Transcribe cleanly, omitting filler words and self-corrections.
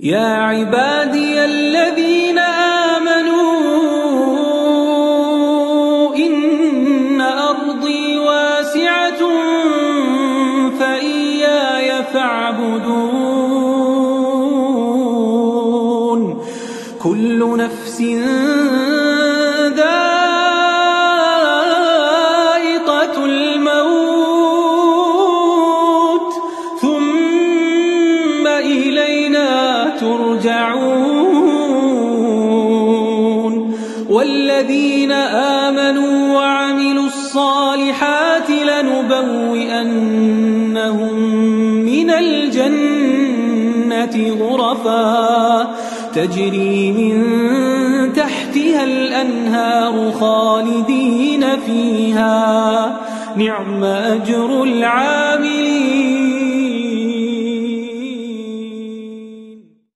يا عبادي الذين آمنوا إن أرضي واسعة فإياي فاعبدون كل نفس ذائقة الموت ثم إلينا ترجعون والذين آمنوا وعملوا الصالحات لنبوئنهم من الجنة غرفا تجري من تحتها الأنهار خالدين فيها نعم أجر العاملين.